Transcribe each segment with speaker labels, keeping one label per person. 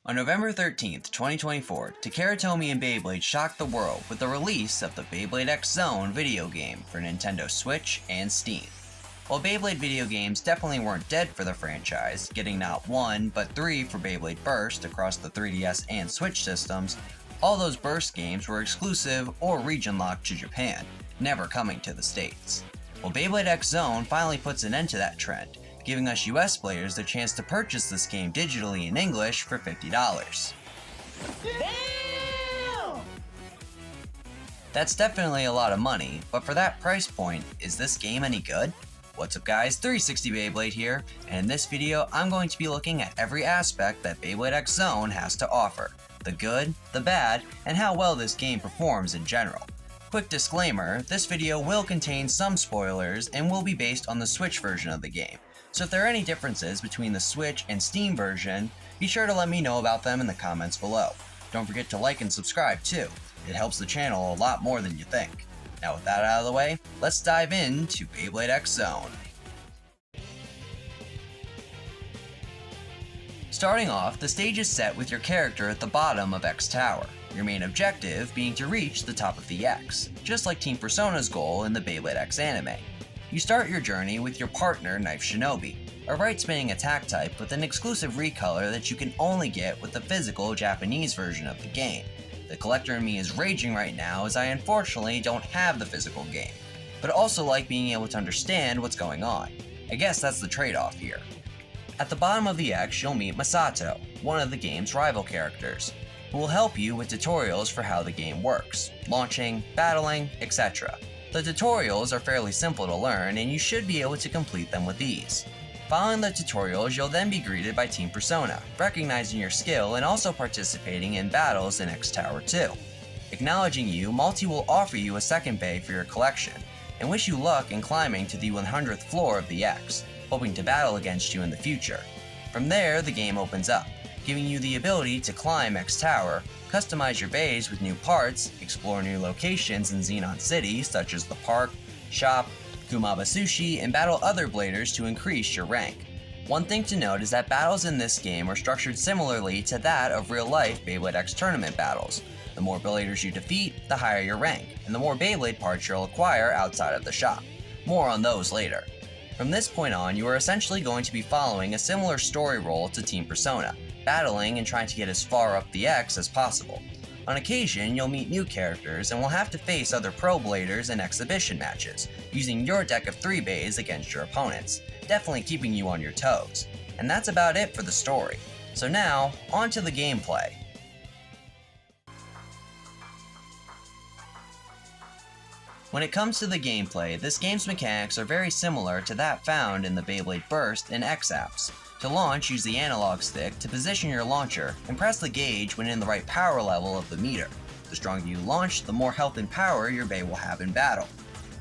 Speaker 1: On November 13th, 2024, Takara Tomy and Beyblade shocked the world with the release of the Beyblade Xone video game for Nintendo Switch and Steam. While Beyblade video games definitely weren't dead for the franchise, getting not one, but three for Beyblade Burst across the 3DS and Switch systems, all those Burst games were exclusive or region-locked to Japan, never coming to the States. Well, Beyblade Xone finally puts an end to that trend, giving us US players the chance to purchase this game digitally in English for $50.
Speaker 2: Damn!
Speaker 1: That's definitely a lot of money, but for that price point, is this game any good? What's up guys, 360 Beyblade here, and in this video I'm going to be looking at every aspect that Beyblade Xone has to offer. The good, the bad, and how well this game performs in general. Quick disclaimer, this video will contain some spoilers and will be based on the Switch version of the game. So if there are any differences between the Switch and Steam version, be sure to let me know about them in the comments below. Don't forget to like and subscribe too. It helps the channel a lot more than you think. Now with that out of the way, let's dive into Beyblade Xone. Starting off, the stage is set with your character at the bottom of X Tower, your main objective being to reach the top of the X, just like Team Persona's goal in the Beyblade X anime. You start your journey with your partner, Knife Shinobi, a right-spinning attack type with an exclusive recolor that you can only get with the physical Japanese version of the game. The collector in me is raging right now as I unfortunately don't have the physical game, but also like being able to understand what's going on. I guess that's the trade-off here. At the bottom of the X, you'll meet Masato, one of the game's rival characters, who will help you with tutorials for how the game works, launching, battling, etc. The tutorials are fairly simple to learn and you should be able to complete them with ease. Following the tutorials, you'll then be greeted by Team Persona, recognizing your skill and also participating in battles in X Tower 2. Acknowledging you, Multi will offer you a second bay for your collection, and wish you luck in climbing to the 100th floor of the X, hoping to battle against you in the future. From there, the game opens up, giving you the ability to climb X Tower, customize your bays with new parts, explore new locations in Xone City such as the park, shop, Kumaba Sushi, and battle other bladers to increase your rank. One thing to note is that battles in this game are structured similarly to that of real-life Beyblade X tournament battles. The more bladers you defeat, the higher your rank, and the more Beyblade parts you'll acquire outside of the shop. More on those later. From this point on, you are essentially going to be following a similar story role to Team Persona, battling and trying to get as far up the X as possible. On occasion, you'll meet new characters and will have to face other pro bladers in exhibition matches, using your deck of 3 bays against your opponents, definitely keeping you on your toes. And that's about it for the story. So now, on to the gameplay. When it comes to the gameplay, this game's mechanics are very similar to that found in the Beyblade Burst and X apps. To launch, use the analog stick to position your launcher and press the gauge when in the right power level of the meter. The stronger you launch, the more health and power your bay will have in battle.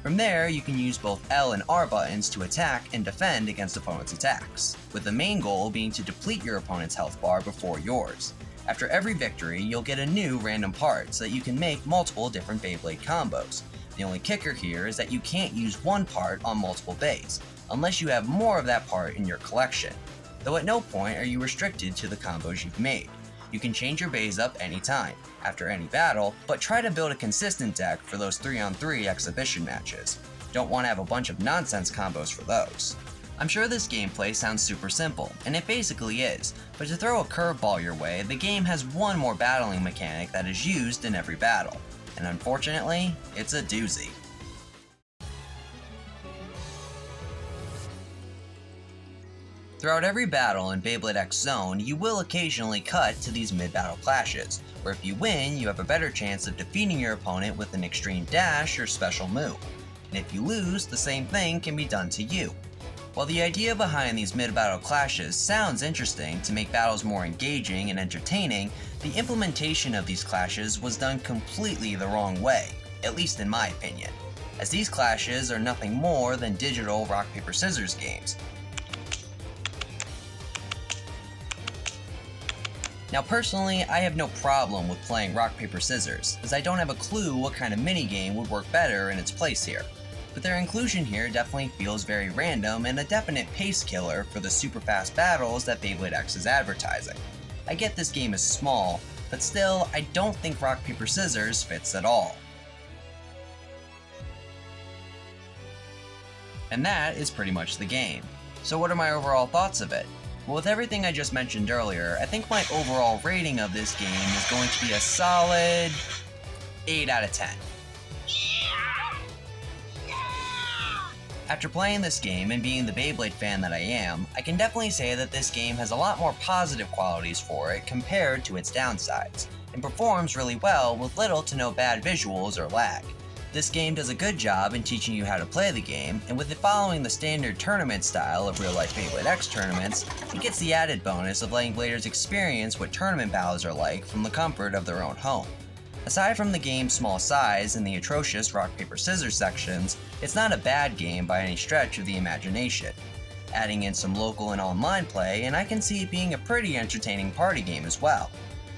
Speaker 1: From there, you can use both L and R buttons to attack and defend against opponents' attacks, with the main goal being to deplete your opponent's health bar before yours. After every victory, you'll get a new random part so that you can make multiple different Beyblade combos. The only kicker here is that you can't use one part on multiple bays, unless you have more of that part in your collection. Though at no point are you restricted to the combos you've made. You can change your bays up anytime, after any battle, but try to build a consistent deck for those 3-on-3 exhibition matches. Don't want to have a bunch of nonsense combos for those. I'm sure this gameplay sounds super simple, and it basically is, but to throw a curveball your way, the game has one more battling mechanic that is used in every battle. And unfortunately, it's a doozy. Throughout every battle in Beyblade Xone, you will occasionally cut to these mid-battle clashes, where if you win, you have a better chance of defeating your opponent with an extreme dash or special move. And if you lose, the same thing can be done to you. While the idea behind these mid-battle clashes sounds interesting to make battles more engaging and entertaining, the implementation of these clashes was done completely the wrong way, at least in my opinion, as these clashes are nothing more than digital rock paper scissors games. Now personally, I have no problem with playing rock paper scissors, as I don't have a clue what kind of minigame would work better in its place here. But their inclusion here definitely feels very random and a definite pace killer for the super fast battles that Beyblade X is advertising. I get this game is small, but still, I don't think rock, paper, scissors fits at all. And that is pretty much the game. So what are my overall thoughts of it? Well, with everything I just mentioned earlier, I think my overall rating of this game is going to be a solid 8 out of 10. After playing this game and being the Beyblade fan that I am, I can definitely say that this game has a lot more positive qualities for it compared to its downsides, and performs really well with little to no bad visuals or lag. This game does a good job in teaching you how to play the game, and with it following the standard tournament style of real-life Beyblade X tournaments, it gets the added bonus of letting players experience what tournament battles are like from the comfort of their own home. Aside from the game's small size and the atrocious rock, paper, scissors sections, it's not a bad game by any stretch of the imagination. Adding in some local and online play, and I can see it being a pretty entertaining party game as well.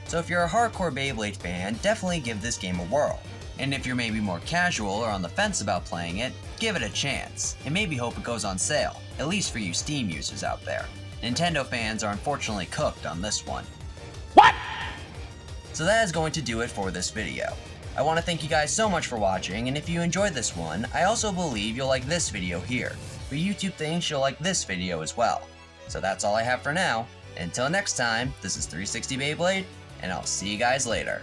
Speaker 1: So if you're a hardcore Beyblade fan, definitely give this game a whirl. And if you're maybe more casual or on the fence about playing it, give it a chance, and maybe hope it goes on sale, at least for you Steam users out there. Nintendo fans are unfortunately cooked on this one. What? So that is going to do it for this video. I want to thank you guys so much for watching, and if you enjoyed this one, I also believe you'll like this video here, but YouTube thinks you'll like this video as well. So that's all I have for now. Until next time, this is 360 Beyblade, and I'll see you guys later.